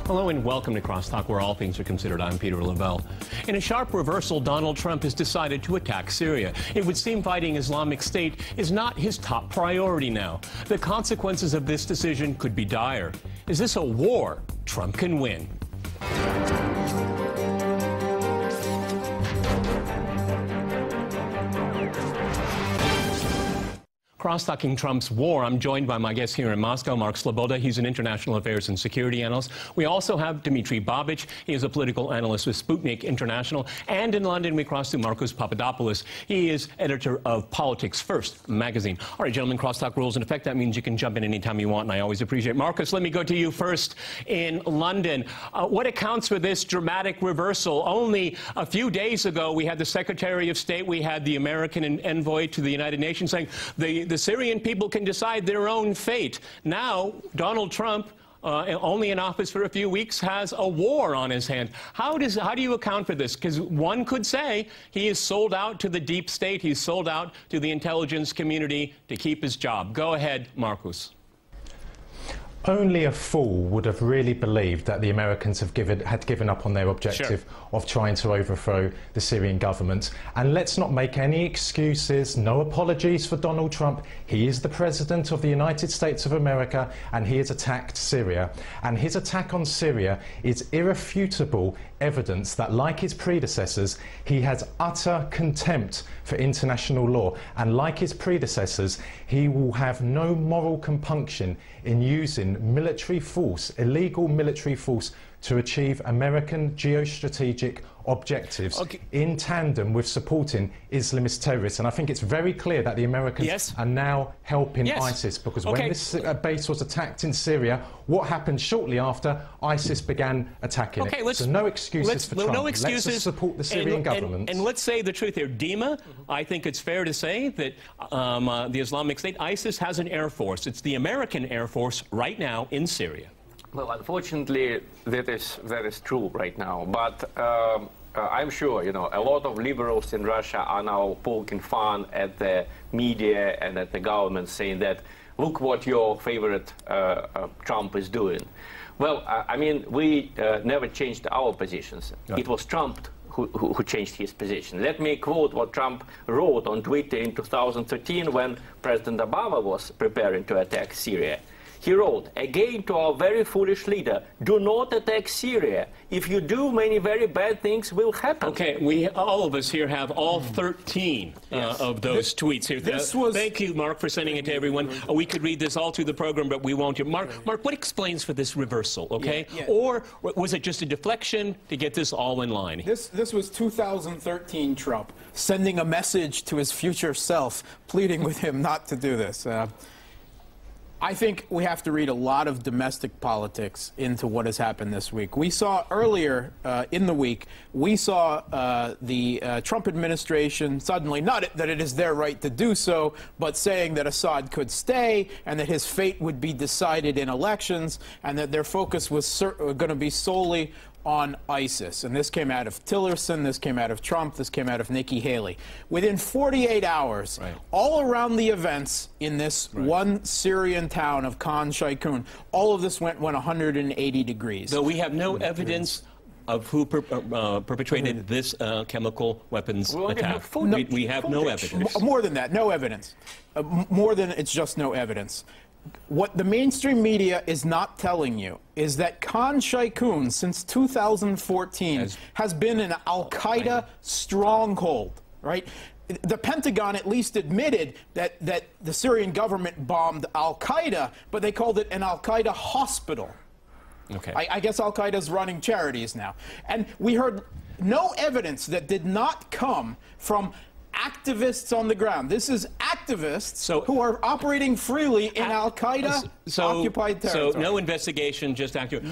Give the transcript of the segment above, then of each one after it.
Hello and welcome to Crosstalk, where all things are considered. I'm Peter Lavelle. In a sharp reversal, Donald Trump has decided to attack Syria. It would seem fighting Islamic State is not his top priority now. The consequences of this decision could be dire. Is this a war Trump can win? Cross-talking Trump's war, I'm joined by my guest here in Moscow, Mark Sloboda. He's an international affairs and security analyst. We also have Dmitry Babich. He is a political analyst with Sputnik International. And in London, we cross to Marcos Papadopoulos. He is editor of Politics First magazine. All right, gentlemen, crosstalk rules in effect. That means you can jump in anytime you want, and I always appreciate it. Marcos, let me go to you first in London. What accounts for this dramatic reversal? Only a few days ago, we had the Secretary of State, we had the American envoy to the United Nations saying the Syrian people can decide their own fate. Now, Donald Trump, only in office for a few weeks, has a war on his hands. How do you account for this? Because one could say he is sold out to the deep state. He's sold out to the intelligence community to keep his job. Go ahead, Marcus. Only a fool would have really believed that the Americans had given up on their objective of trying to overthrow the Syrian government. And let's not make any excuses, no apologies for Donald Trump. He is the President of the United States of America, and he has attacked Syria. And his attack on Syria is irrefutable evidence that, like his predecessors, he has utter contempt for international law. And like his predecessors, he will have no moral compunction in using military force, illegal military force, to achieve American geostrategic objectives in tandem with supporting Islamist terrorists. And I think it's very clear that the Americans are now helping ISIS, because when this base was attacked in Syria, what happened shortly after? ISIS began attacking it. So no excuses for Trump. No excuses. Let's support the Syrian government. And let's say the truth here. Dima, I think it's fair to say that the Islamic State, ISIS, has an air force. It's the American Air Force right now in Syria. Well, unfortunately, that is true right now. But I'm sure, you know, a lot of liberals in Russia are now poking fun at the media and at the government, saying that, look what your favorite Trump is doing. Well, I mean, we never changed our positions. No. It was Trump who changed his position. Let me quote what Trump wrote on Twitter in 2013 when President Obama was preparing to attack Syria. He wrote, again to our very foolish leader, do not attack Syria. If you do, many very bad things will happen. Okay, all of us here have all 13 of those tweets here. Thank you, Mark, for sending it to everyone. We could read this all through the program, but we won't. Mark, what explains for this reversal, Or was it just a deflection to get this all in line? This was 2013 Trump sending a message to his future self, pleading with him not to do this. I think we have to read a lot of domestic politics into what has happened this week. We saw earlier in the week, we saw the Trump administration suddenly, not that it is their right to do so, but saying that Assad could stay and that his fate would be decided in elections and that their focus was going to be solely on ISIS. And this came out of Tillerson, this came out of Trump, this came out of Nikki Haley. Within 48 hours, all around the events in this one Syrian town of Khan Shaykhun, all of this went 180 degrees. Though we have no evidence of who perpetrated this chemical weapons attack. We have no evidence. More than that, no evidence. More than it's just no evidence. What the mainstream media is not telling you is that Khan Shaykhun, since 2014, has been an al-Qaeda stronghold, right? The Pentagon at least admitted that the Syrian government bombed al-Qaeda, but they called it an al-Qaeda hospital. Okay. I guess al-Qaeda's running charities now. And we heard no evidence that did not come from activists on the ground. This is activists who are operating freely in Al-Qaeda occupied territory. So no investigation, just active.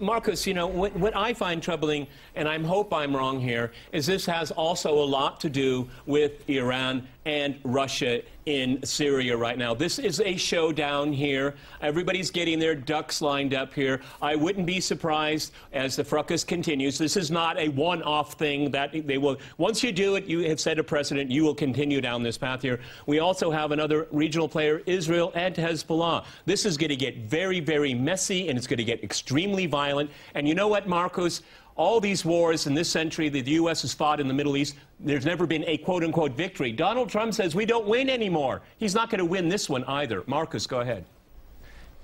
Marcus, you know, what I find troubling, and I hope I'm wrong here, is this has also a lot to do with Iran and Russia in Syria right now. This is a showdown here. Everybody's getting their ducks lined up here. I wouldn't be surprised as the fracas continues. This is not a one-off thing that they will. Once you do it, you have set a precedent. You will continue down this path here. We also have another regional player, Israel and Hezbollah. This is going to get very, very messy, and it's going to get extremely violent. And you know what, Marcos? All these wars in this century that the U.S. has fought in the Middle East, there's never been a quote-unquote victory. Donald Trump says we don't win anymore. He's not going to win this one either. Marcus, go ahead.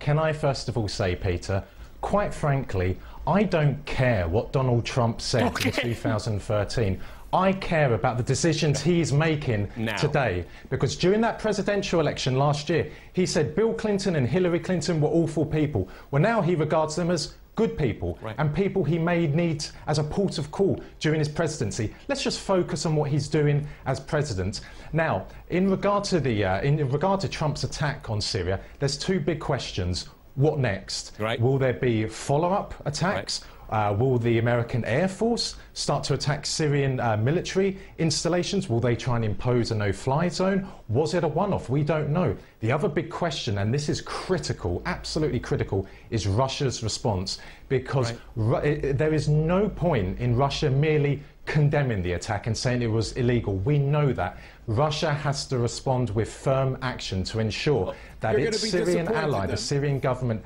Can I first of all say, Peter, quite frankly, I don't care what Donald Trump said in 2013. I care about the decisions he's making today. Because during that presidential election last year, he said Bill Clinton and Hillary Clinton were awful people. Well, now he regards them as good people and people he may need as a port of call during his presidency. Let's just focus on what he's doing as president. Now, in regard to Trump's attack on Syria, there's two big questions. What next? Will there be follow-up attacks? Will the American Air Force start to attack Syrian military installations? Will they try and impose a no-fly zone? Was it a one-off? We don't know. The other big question, and this is critical, absolutely critical, is Russia's response. Because there is no point in Russia merely condemning the attack and saying it was illegal. We know that. Russia has to respond with firm action to ensure that its Syrian ally, the Syrian government,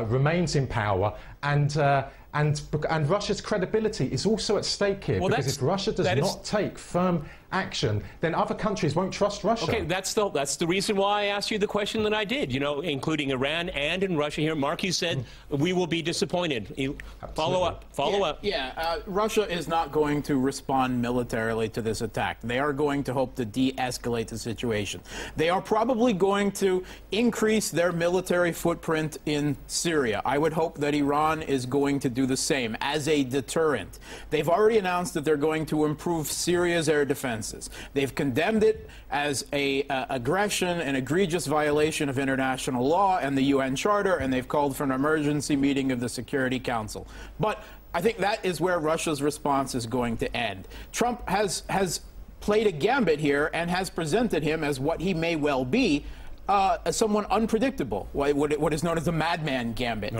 remains in power, and Russia's credibility is also at stake here, because if Russia does not take firm action, then other countries won't trust Russia. Okay, that's the reason why I asked you the question that I did, you know, including Iran and in Russia here. Mark, you said we will be disappointed. Follow up. Russia is not going to respond militarily to this attack. They are going to hope to de-escalate the situation. They are probably going to increase their military footprint in Syria. I would hope that Iran is going to do the same as a deterrent. They've already announced that they're going to improve Syria's air defense. They've condemned it as an aggression, an egregious violation of international law and the UN Charter, and they've called for an emergency meeting of the Security Council. But I think that is where Russia's response is going to end. Trump has played a gambit here and has presented him as what he may well be, as someone unpredictable, what is known as the madman gambit.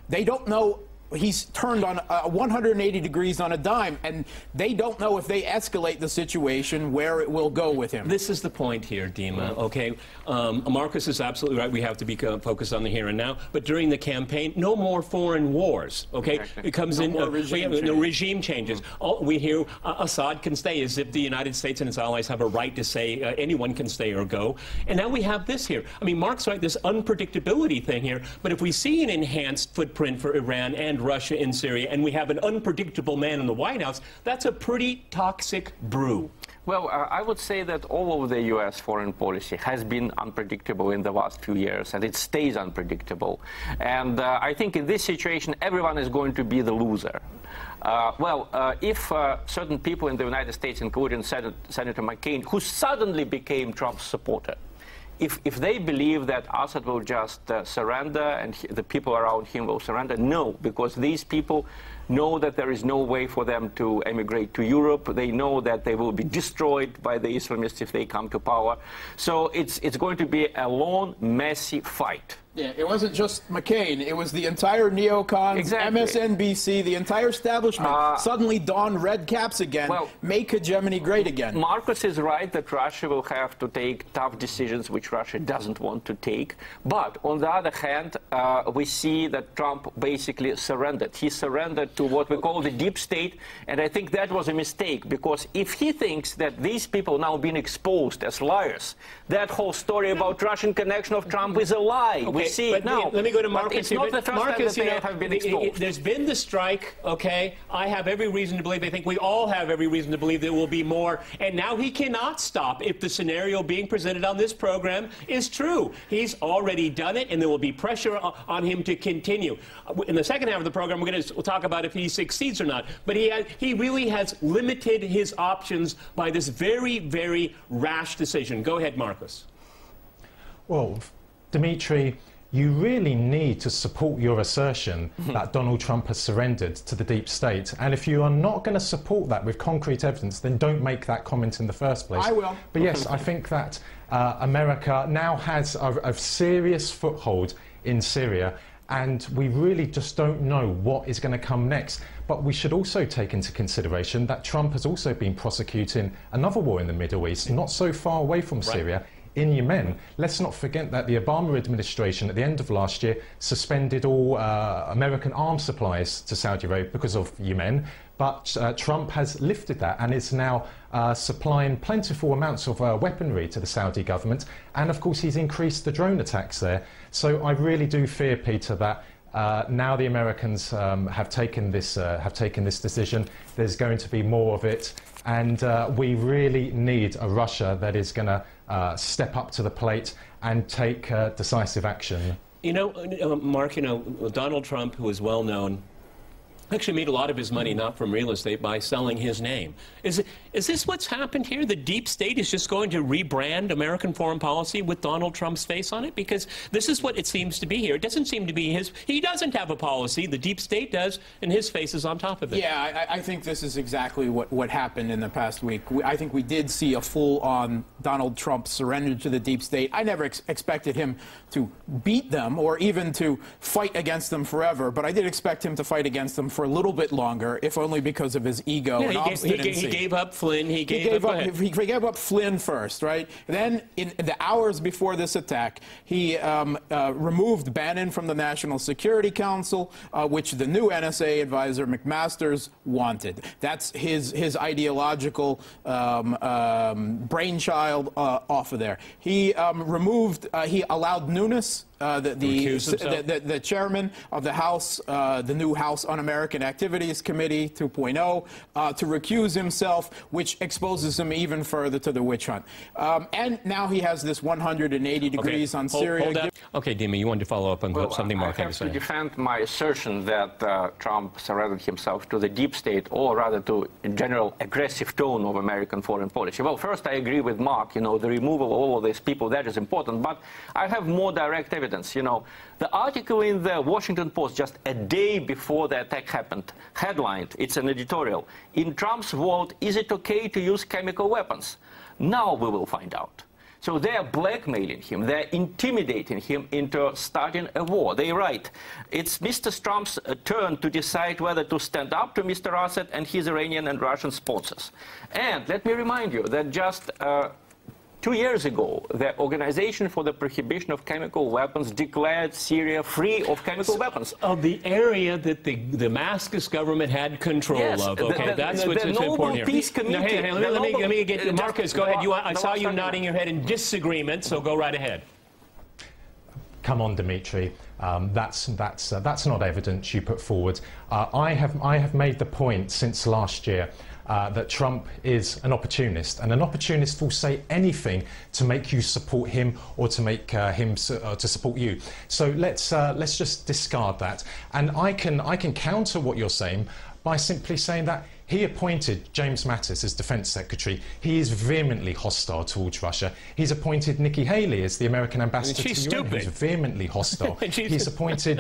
They don't know. He's turned on 180 degrees on a dime, and they don't know if they escalate the situation where it will go with him. This is the point here, Dima, okay? Marcus is absolutely right. We have to be focused on the here and now. But during the campaign, no more foreign wars, okay? It comes in, regime changes. We hear Assad can stay, as if the United States and its allies have a right to say anyone can stay or go. And now we have this here. I mean, Mark's right, this unpredictability thing here. But if we see an enhanced footprint for Iran and Russia in Syria, and we have an unpredictable man in the White House, that's a pretty toxic brew. Well, I would say that all of the U.S. foreign policy has been unpredictable in the last few years, and it stays unpredictable. And I think in this situation, everyone is going to be the loser. If certain people in the United States, including Senator McCain, who suddenly became Trump's supporter, if they believe that Assad will just surrender and the people around him will surrender, no, because these people know that there is no way for them to emigrate to Europe. They know that they will be destroyed by the Islamists if they come to power. So it's going to be a long, messy fight. Yeah, it wasn't just McCain. It was the entire neocons, MSNBC, the entire establishment suddenly don red caps again, make hegemony great again. Marcus is right that Russia will have to take tough decisions which Russia doesn't want to take. But on the other hand, we see that Trump basically surrendered. He surrendered to what we call the deep state, and I think that was a mistake, because if he thinks that these people now being exposed as liars, that whole story about Russian connection of Trump is a lie. We see it now. Let me go to Marcus. It's not the first Marcus, time that they have been exposed. There's been the strike, okay? I have every reason to believe, I think we all have every reason to believe there will be more. And now he cannot stop if the scenario being presented on this program is true. He's already done it, and there will be pressure on him to continue. In the second half of the program, we'll talk about if he succeeds or not. But he really has limited his options by this very, very rash decision. Go ahead, Marcus. Well, Dimitri, you really need to support your assertion that Donald Trump has surrendered to the deep state. And if you are not going to support that with concrete evidence, then don't make that comment in the first place. I will. But yes, I think that America now has a serious foothold in Syria, and we really just don't know what is going to come next. But we should also take into consideration that Trump has also been prosecuting another war in the Middle East, not so far away from Syria, in Yemen. Let's not forget that the Obama administration at the end of last year suspended all American arms supplies to Saudi Arabia because of Yemen, but Trump has lifted that and is now supplying plentiful amounts of weaponry to the Saudi government, and of course he's increased the drone attacks there. So I really do fear, Peter, that now the Americans have taken this decision. There's going to be more of it, and we really need a Russia that is going to step up to the plate and take decisive action. You know, Mark, Donald Trump, who is well known, actually made a lot of his money not from real estate, by selling his name. Is this what's happened here? The deep state is just going to rebrand American foreign policy with Donald Trump's face on it? Because this is what it seems to be here. It doesn't seem to be his. He doesn't have a policy. The deep state does, and his face is on top of it. Yeah, I think this is exactly what happened in the past week. I think we did see a full-on Donald Trump surrender to the deep state. I never expected him to beat them or even to fight against them forever, but I did expect him to fight against them for a little bit longer, if only because of his ego and obstinacy. He gave up Flynn. He gave up Flynn first, right? Then, in the hours before this attack, he removed Bannon from the National Security Council, which the new NSA advisor McMaster's wanted. That's his ideological brainchild off of there. He he allowed Nunes, the chairman of the House, the new House Un-American Activities Committee 2.0, to recuse himself, which exposes him even further to the witch hunt. And now he has this 180 degrees on Syria. Okay, Dima, you wanted to follow up on something Mark had to say. I have to defend my assertion that Trump surrendered himself to the deep state, or rather to a general aggressive tone of American foreign policy. Well, first, I agree with Mark. The removal of all of these people, that is important. But I have more direct evidence. The article in the Washington Post just a day before the attack happened, headlined, it's an editorial, "In Trump's world, is it okay to use chemical weapons? Now we will find out." So they are blackmailing him, they're intimidating him into starting a war. They write, "It's Mr. Trump's turn to decide whether to stand up to Mr. Assad and his Iranian and Russian sponsors." And let me remind you that just 2 years ago, the Organization for the Prohibition of Chemical Weapons declared Syria free of chemical weapons. Of the area that the Damascus government had control of. Okay, that's what's important here. Peace Committee. Let me get Marcus. Go ahead. I saw you nodding your head in disagreement, so go right ahead. Come on, Dimitri. That's not evidence you put forward. I have made the point since last year that Trump is an opportunist, and an opportunist will say anything to make you support him or to make him to support you. So let's just discard that. And I can counter what you're saying by simply saying that he appointed James Mattis as Defence Secretary. He is vehemently hostile towards Russia. He's appointed Nikki Haley as the American ambassador to the UN, who's vehemently hostile. He's appointed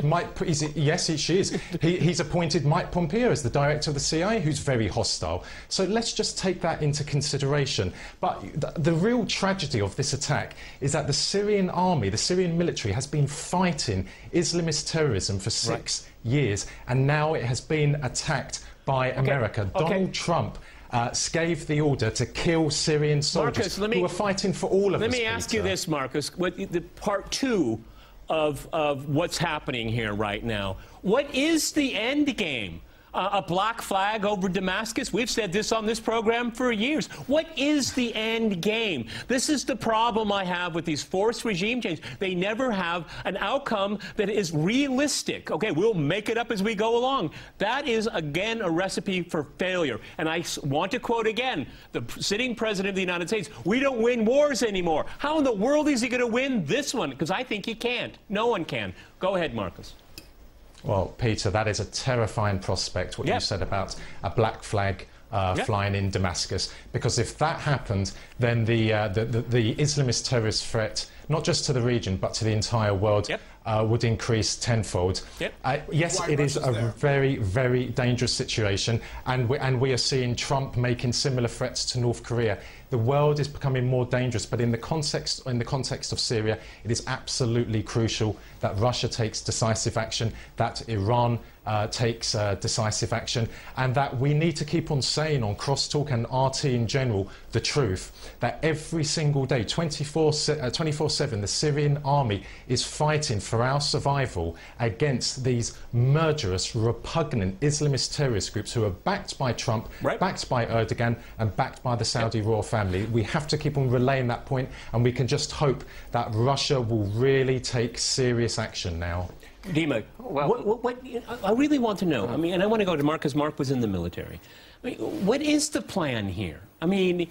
He's appointed Mike Pompeo as the director of the CIA, who's very hostile. So let's just take that into consideration. But the real tragedy of this attack is that the Syrian army, the Syrian military, has been fighting Islamist terrorism for 6 years, and now it has been attacked by America. Donald Trump gave the order to kill Syrian soldiers who are fighting for all of us. Let me ask you this, Marcus. The part two of what's happening here right now. What is the end game? a black flag over Damascus? We've said this on this program for years. What is the end game? This is the problem I have with these forced regime changes. They never have an outcome that is realistic. Okay, we'll make it up as we go along. That is, again, a recipe for failure. And I want to quote again the sitting president of the United States: we don't win wars anymore. How in the world is he going to win this one? Because I think he can't. No one can. Go ahead, Marcus. Well, Peter, that is a terrifying prospect, what you said about a black flag flying in Damascus, because if that happened, then the Islamist terrorist threat, not just to the region, but to the entire world, would increase tenfold. Yes, it is a very, very dangerous situation, and we are seeing Trump making similar threats to North Korea. The world is becoming more dangerous, but in the context of Syria, it is absolutely crucial that Russia takes decisive action, that Iran takes decisive action, and that we need to keep on saying on Crosstalk and RT in general the truth, that every single day, 24/7, the Syrian army is fighting for our survival against these murderous, repugnant Islamist terrorist groups who are backed by Trump, backed by Erdogan, and backed by the Saudi royal family. We have to keep on relaying that point, and we can just hope that Russia will really take serious action now. Dima, what I really want to know, I mean, and I want to go to Mark, because Mark was in the military. I mean, what is the plan here? I mean,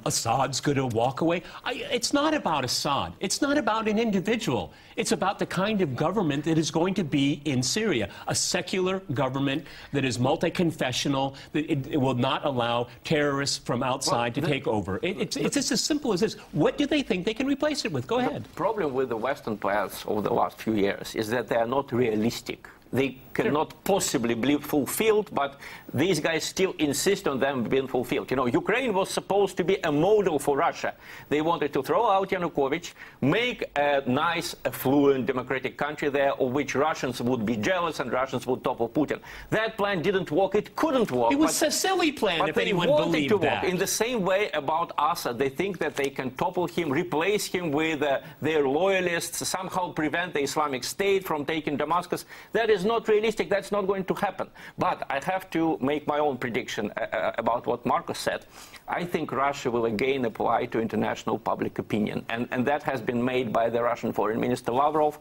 Assad's going to walk away. It's not about Assad. It's not about an individual. It's about the kind of government that is going to be in Syria, a secular government that is multi-confessional, that it will not allow terrorists from outside to take over. It's just as simple as this. What do they think they can replace it with? Go ahead. The problem with the Western plans over the last few years is that they are not realistic. They cannot possibly be fulfilled, but these guys still insist on them being fulfilled. You know, Ukraine was supposed to be a model for Russia. They wanted to throw out Yanukovych, make a nice, affluent, democratic country there, of which Russians would be jealous and Russians would topple Putin. That plan didn't work. It couldn't work. It was a silly plan, if anyone believed that. In the same way about Assad, they think that they can topple him, replace him with their loyalists, somehow prevent the Islamic State from taking Damascus. That is not realistic. That's not going to happen. But I have to make my own prediction about what Marcus said. I think Russia will again apply to international public opinion, and that has been made by the Russian Foreign Minister Lavrov.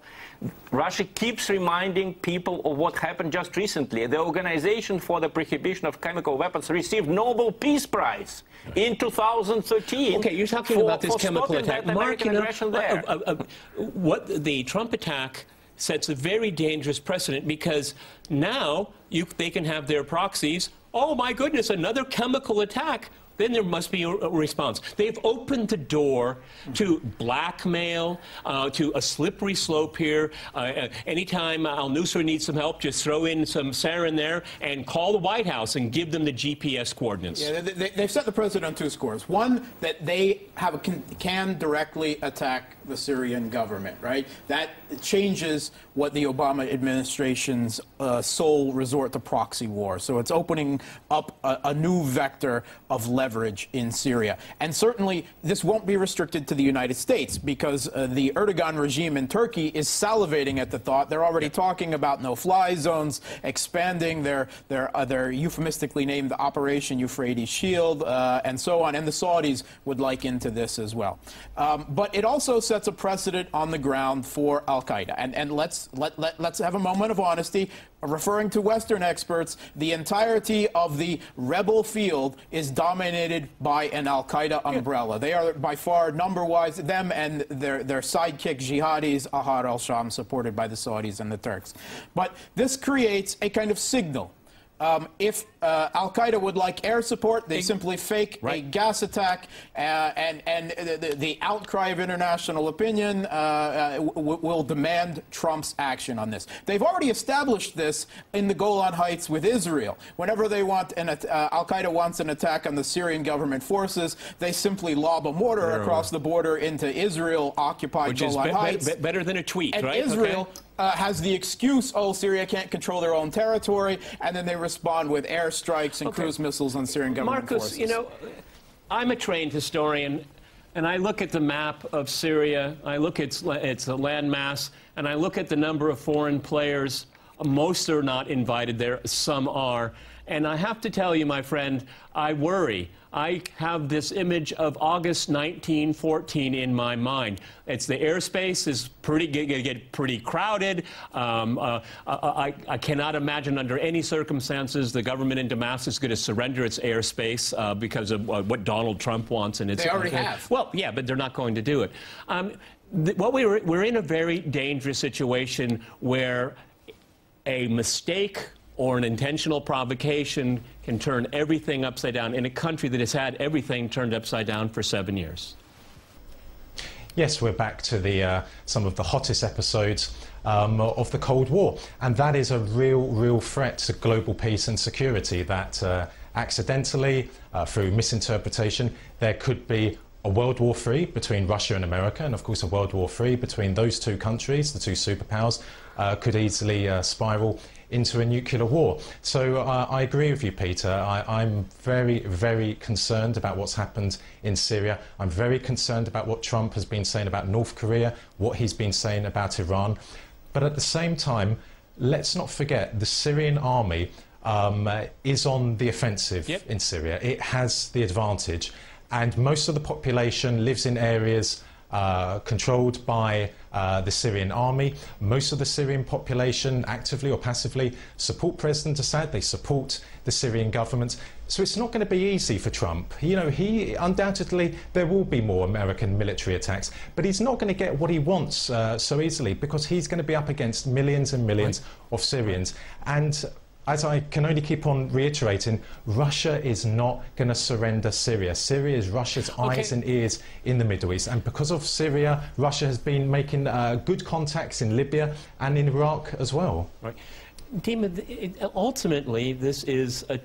Russia keeps reminding people of what happened just recently. The Organization for the Prohibition of Chemical Weapons received Nobel Peace Prize in 2013. Okay, you're talking about this chemical attack. Mark, you know, what the Trump attack sets a very dangerous precedent, because now they can have their proxies. Oh, my goodness, another chemical attack. Then there must be a response. They've opened the door to blackmail, to a slippery slope here. Anytime al-Nusra needs some help, just throw in some sarin there and call the White House and give them the GPS coordinates. Yeah, they've set the president on two scores. One, that they can directly attack the Syrian government, right? That changes what the Obama administration's sole resort to proxy war. So it's opening up a new vector of leverage in Syria. And certainly this won't be restricted to the United States, because the Erdogan regime in Turkey is salivating at the thought. They're already talking about no-fly zones, expanding their euphemistically named Operation Euphrates Shield, and so on. And the Saudis would like into this as well. But it also sets a precedent on the ground for al-Qaeda. And let's have a moment of honesty. Referring to Western experts, the entirety of the rebel field is dominated by an al-Qaeda umbrella. They are by far number-wise, them and their sidekick jihadis, Ahrar al-Sham, supported by the Saudis and the Turks. But this creates a kind of signal. If al-Qaeda would like air support, they simply fake a gas attack, and the outcry of international opinion will demand Trump's action on this. They've already established this in the Golan Heights with Israel. Whenever they want al-Qaeda wants an attack on the Syrian government forces, they simply lob a mortar across the border into Israel-occupied Golan Heights. Which is better than a tweet, and right? Israel has the excuse, oh, Syria can't control their own territory, and then they respond with airstrikes and cruise missiles on Syrian government forces. Marcus, you know, I'm a trained historian, and I look at the map of Syria, I look at its landmass, and I look at the number of foreign players Most are not invited there. Some are. And I have to tell you, my friend, I worry. I have this image of August 1914 in my mind. It's the airspace is get pretty crowded. I cannot imagine under any circumstances the government in Damascus is going to surrender its airspace because of what Donald Trump wants. And they already have. Well, yeah, but they're not going to do it. We're in a very dangerous situation where a mistake or an intentional provocation can turn everything upside down in a country that has had everything turned upside down for 7 years. Yes, we're back to some of the hottest episodes of the Cold War, and that is a real threat to global peace and security, that accidentally, through misinterpretation, there could be a World War III between Russia and America, and of course a World War III between those two countries, the two superpowers, could easily spiral into a nuclear war. So I agree with you, Peter. I'm very concerned about what's happened in Syria. I'm very concerned about what Trump has been saying about North Korea, what he's been saying about Iran. But at the same time, let's not forget the Syrian army is on the offensive in Syria. It has the advantage. And most of the population lives in areas controlled by the Syrian army. Most of the Syrian population, actively or passively, support President Assad. They support the Syrian government. So it's not going to be easy for Trump. You know, he undoubtedly, there will be more American military attacks, but he's not going to get what he wants so easily, because he's going to be up against millions and millions of Syrians. And as I can only keep on reiterating, Russia is not going to surrender Syria. Syria is Russia's eyes and ears in the Middle East. And because of Syria, Russia has been making good contacts in Libya and in Iraq as well. Right. Dima, ultimately, this is a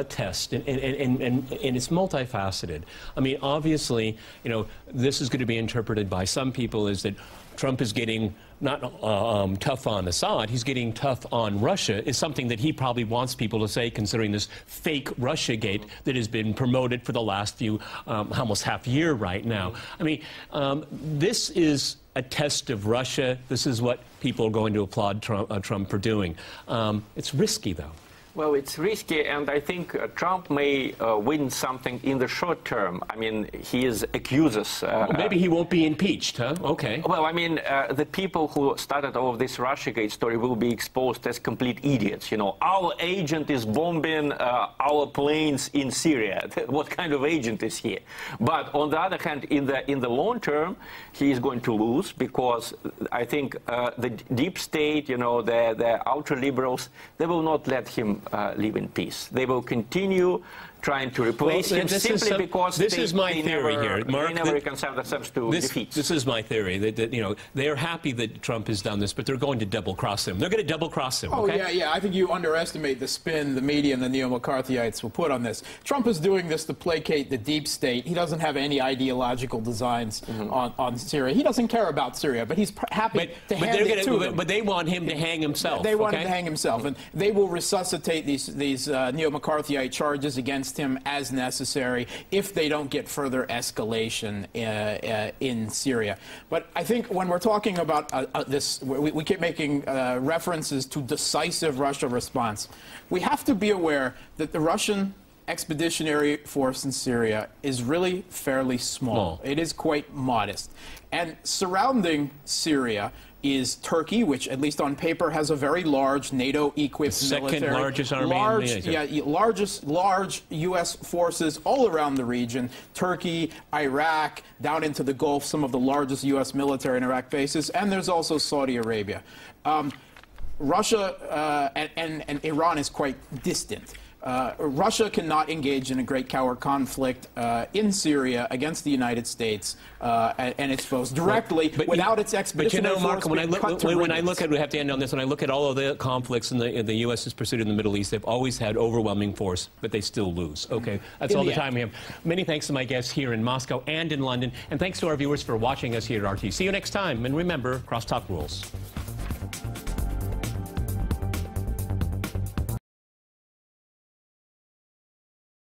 test, and it's multifaceted. I mean, obviously, you know, this is going to be interpreted by some people as that Trump is getting not tough on Assad, he's getting tough on Russia, is something that he probably wants people to say, considering this fake Russiagate that has been promoted for the last few, almost half year right now. I mean, this is a test of Russia. This is what people are going to applaud Trump for doing. It's risky, though. Well, it's risky, and I think Trump may win something in the short term. I mean, he is accuses. Well, maybe he won't be impeached, huh? Okay. Well, I mean, the people who started all of this Russiagate story will be exposed as complete idiots. You know, our agent is bombing our planes in Syria. What kind of agent is he? But on the other hand, in the long term, he is going to lose, because I think the deep state, you know, the ultra liberals, they will not let him live in peace. They will continue trying to replace him simply because they never reconcile themselves to defeat. This is my theory, that you know, they're happy that Trump has done this, but they're going to double-cross him. They're going to double-cross him, okay? Oh, yeah. I think you underestimate the spin the media and the neo-McCarthyites will put on this. Trump is doing this to placate the deep state. He doesn't have any ideological designs on Syria. He doesn't care about Syria, but he's happy to hand it to them. But they want him to hang himself. They want him to hang himself, and they will resuscitate these neo-McCarthyite charges against him as necessary if they don't get further escalation in Syria. But I think when we're talking about this, we keep making references to decisive Russia response. We have to be aware that the Russian expeditionary force in Syria is really fairly small. It is quite modest. And surrounding Syria is Turkey, which at least on paper has a very large NATO-equipped military. Second largest army in the large U.S. forces all around the region. Turkey, Iraq, down into the Gulf, some of the largest U.S. military in Iraq bases, and there's also Saudi Arabia. Russia and Iran is quite distant. Russia cannot engage in a great power conflict in Syria against the United States and its foes directly without its expeditionary force. But you know, Mark, when I look at, we have to end on this, when I look at all of the conflicts in the U.S. has pursued in the Middle East, they've always had overwhelming force, but they still lose. Okay, that's all the time we have. Many thanks to my guests here in Moscow and in London, and thanks to our viewers for watching us here at RT. See you next time, and remember, crosstalk rules.